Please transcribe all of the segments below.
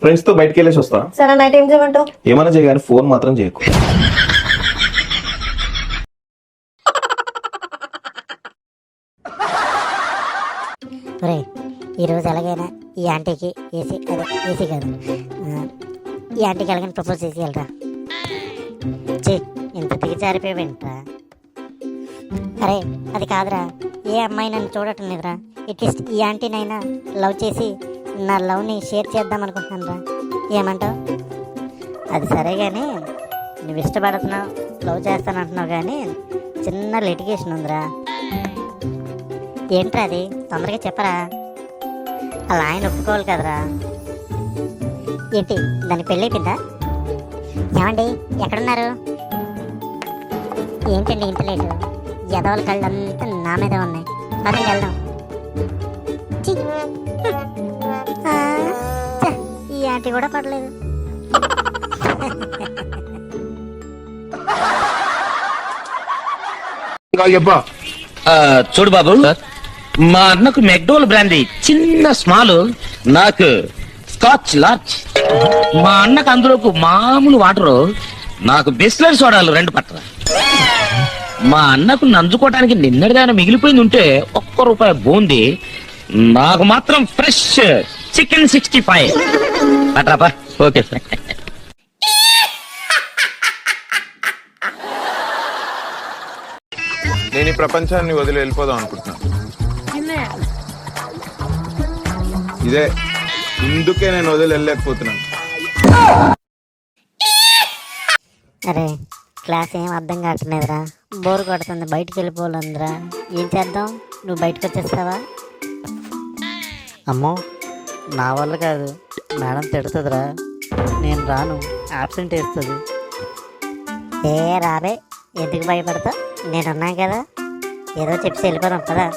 Friends తో బయటకు వెళ్ళేసి వస్తా. సరే నైట్ ఏం చేయమంటావు? ఏమైనా చేయగానే ఫోన్ మాత్రం చేయకు. ఒరే ఈరోజు ఎలాగైనా ఈ ఆంటీకి ఏసీ కాదు ఈ ఆంటీకి ఎలాగైనా ప్రపోజ్ చేసి వెళ్ళరా. ఇంత దిగజారిపోయావేంట్రా? అరే అది కాదురా, ఏ అమ్మాయి నన్ను చూడటం లేదురా. అట్లీస్ట్ ఈ ఆంటీనైనా లవ్ చేసి నా లవ్ని షేర్ చేద్దాం అనుకుంటున్నాను రా. ఏమంటావు? అది సరే కానీ నువ్వు ఇష్టపడుతున్నావు, లవ్ చేస్తానంటున్నావు కానీ చిన్న లిటిగేషన్ ఉందిరా. ఏంట్రా అది? తొందరగా చెప్పరా. అలా ఆయన ఒప్పుకోవాలి కదరా. ఏంటి దాని పెళ్ళి అయిపోయిందా? ఏమండి ఎక్కడున్నారు? ఏంటండి ఇంత లేటు? ఎదవల కళ్ళంతా నా మీదే ఉన్నాయి. పదండి వెళ్దాం. ఈ ఆంటీ కూడా పడలేదు. చూడు బాబు, మా అన్నకు మెక్డోల్ బ్రాందీ చిన్న స్మాల్, నాకు స్కాచ్ లార్జ్. మా అన్నకు అందులోకి మామూలు వాటరు, నాకు బిస్లరీ సోడాలు 2 పట్టరా. మా అన్నకు నంజుకోవడానికి నిన్నటిదాన్ని మిగిలిపోయింది ఉంటే ₹1 బూంది, నాకు మాత్రం ఫ్రెష్ చికెన్ 65 పట్రాపా. Okay sir. నేను ఈ ప్రపంచాన్ని వదిలి వెళ్ళిపోదాం అనుకుంటున్నాను. ఇదే ఇందుకే నేను వదిలి వెళ్ళలేకపోతున్నాను. అరే క్లాస్ ఏం అర్థం కావట్లేదురా, బోర్ కొడుతుంది, బయటికి వెళ్ళిపోవాలందిరా. ఏం చేద్దాం? నువ్వు బయటకు వచ్చేస్తావా? అమ్మో నా వల్ల కాదు, మేడం తిడుతుందిరా. నేను రాను, యాబ్సెంట్ వేస్తుంది. ఏ రాబే, ఎందుకు భయపడతావు? నేనున్నాను కదా, ఏదో చెప్పి వెళ్ళిపోదాం కదా.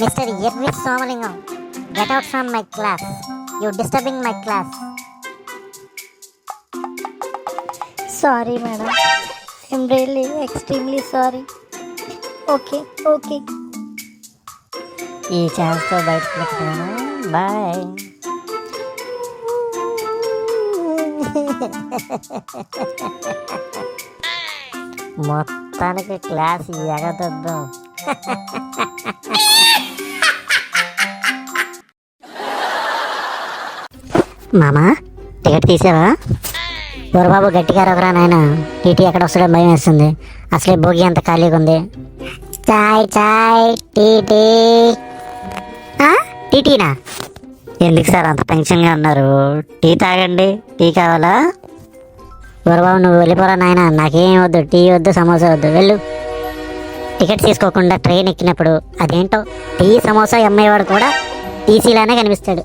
Mister R V Somalingam, get out from my class, you disturbing my class. Sorry madam, I'm really extremely sorry. Okay okay. ఈ ఛాన్స్తో బయటకు వెళ్తాను. బాయ్. మొత్తానికి క్లాస్ ఎగదొద్దాం. మామా టికెట్ తీసావా? బాబు గట్టిగా రవరా నాయన, టీటీ ఎక్కడ వస్తాడో భయం వేస్తుంది. అసలే భోగి అంత ఖాళీగా ఉంది. చాయ్ చాయ్ టీటీ. టీటీనా? ఎందుకు సార్ అంత టెన్షన్గా ఉన్నారు? టీ తాగండి. టీ కావాలా? బాబు నువ్వు వెళ్ళిపోరా నాయన, నాకేం వద్దు, టీ వద్దు, సమోసా వద్దు, వెళ్ళు. టికెట్ తీసుకోకుండా ట్రైన్ ఎక్కినప్పుడు అదేంటో టీ సమోసా అమ్మేవాడు కూడా టీసీలానే కనిపిస్తాడు.